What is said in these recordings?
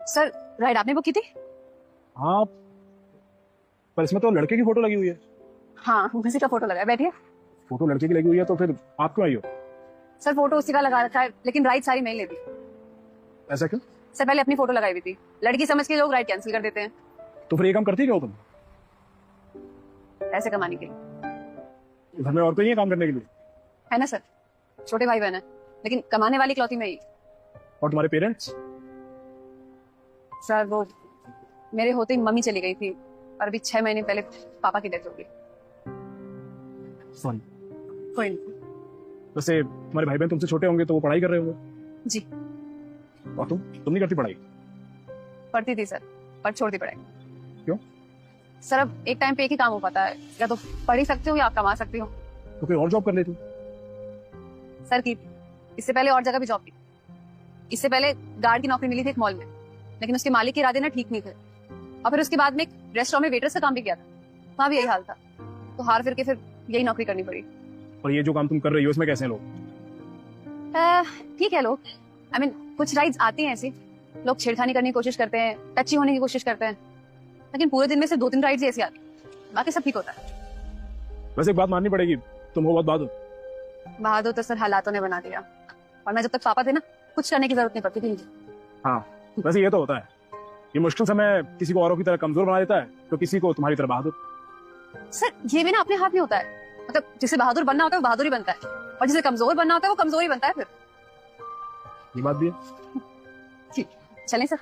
Sir ride आपने book की थी? हाँ, पर इसमें तो लड़के की फोटो लगी हुई है। हाँ उसी का फोटो लगा है, बैठिए। फोटो लड़के की लगी हुई है तो फिर आप क्यों आई हो? सर फोटो उसी का लगा रखा है, लेकिन राइड सारी मैं लेती। ऐसा क्यों? सर पहले अपनी फोटो लगाई हुई थी, लड़की समझ के लोग राइड कैंसिल कर देते हैं तो फिर ये काम करती क्या हो तुम? पैसे कमाने के लिए। घर में और कोई नहीं है काम करने के लिए? है ना सर, छोटे भाई बहन है, लेकिन कमाने वाली इकलौती मैं ही। और तुम्हारे पेरेंट्स? सर वो मेरे होते ही मम्मी चली गई थी, और अभी 6 महीने पहले पापा की डेथ हो गई। सॉरी। कोई नहीं। वैसे तुम्हारे भाई बहन तुमसे छोटे होंगे तो वो पढ़ाई कर रहे होंगे। जी और तुम नहीं करती पढ़ाई? पढ़ती थी सर, पर छोड़ दी पढ़ाई। क्यों? सर अब एक टाइम पे एक ही काम हो पाता है, या तो पढ़ ही सकती हो या कमा सकती हो। तो कोई और जॉब कर लेती? सर की इससे पहले और जगह भी जॉब की। इससे पहले गार्ड की नौकरी मिली थी एक मॉल में, लेकिन उसके मालिक के इरादे ना ठीक नहीं थे। और फिर उसके बाद में एक रेस्टोरेंट में वेटर्स का काम भी किया था, वहां भी यही हाल था। तो हार फिर के फिर यही नौकरी करनी पड़ी। और ये जो काम तुम कर रही हो इसमें कैसे हैं लोग? ठीक है लोग, आई मीन कुछ राइड्स आती हैं ऐसी, लोग छेड़खानी करने की कोशिश करते हैं, टची होने की कोशिश करते हैं, लेकिन पूरे दिन में सिर्फ 2-3 राइड्स ऐसी आती, बाकी सब ठीक होता है। वैसे एक बात माननी पड़ेगी, तुम हो बहुत बहादुर। बहादुर तो सर हालातों ने बना दिया, और मैं जब तक पापा थे ना, कुछ करने की जरूरत नहीं पड़ती थी मुझे। हाँ, वैसे ये तो होता है, ये मुश्किल समय किसी को औरों की तरह कमजोर बना देता है तो किसी को तुम्हारी तरह बहादुर। सर ये भी ना अपने हाथ में होता है, मतलब जिसे बहादुर बनना होता है वो बहादुर ही बनता है, और जिसे कमजोर बनना होता है वो कमजोर ही बनता है फिर। ये बात भी है। ठीक, चलें सर?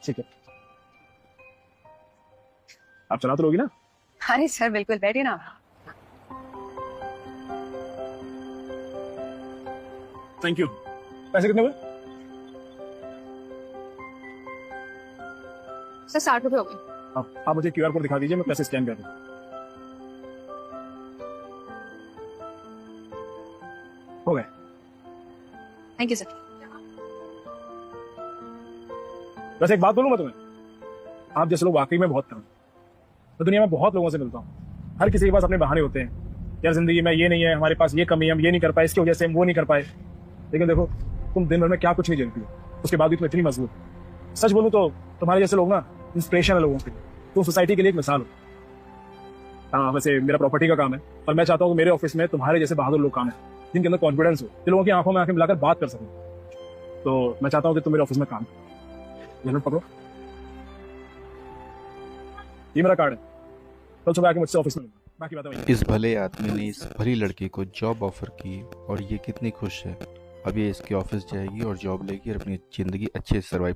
ठीक है, आप चला तो लोगी ना? अरे सर बिल्कुल, बैठिए ना। Thank you. पैसे कितने हुए? सर 60 रुपए हो गए। आप मुझे क्यूआर कोड दिखा दीजिए, मैं पैसे स्कैन कर दूं। हो गए। Thank you sir. वैसे एक बात बोलूं मैं तुम्हें, आप जैसे लोग वाकई में बहुत कम हैं। मैं दुनिया में बहुत लोगों से मिलता हूँ, हर किसी के पास अपने बहाने होते हैं। यार जिंदगी में ये नहीं है, हमारे पास ये कमी है, हम ये नहीं कर पाए, इसकी वजह से हम वो नहीं कर पाए। लेकिन देखो, तुम दिन भर में क्या कुछ नहीं झेलती हो, उसके बाद भी तुम इतनी मजबूत। सच बोलूं तो तुम्हारे जैसे लोग ना इंस्पिरेशन है लोगों के लिए, तुम सोसाइटी के लिए एक मिसाल हो। हाँ, वैसे मेरा प्रॉपर्टी का काम है, और मैं चाहता हूँ कि मेरे ऑफिस में तुम्हारे जैसे बहादुर लोग काम है, जिनके अंदर कॉन्फिडेंस हो, जो लोगों की आंखों में आंखें मिलाकर बात कर सकें। तो मैं चाहता हूँ कि तुम मेरे ऑफिस में काम करो। ये नोट पकड़ो, ये मेरा कार्ड है, कल सुबह आके मुझसे ऑफिस में मिलना, बाकी बातें वहीं। इस भले आदमी ने इस भली लड़की को जॉब ऑफर की और ये कितनी खुश है। अब ये इसके ऑफिस जाएगी और जॉब लेगी और अपनी ज़िंदगी अच्छे से सर्वाइव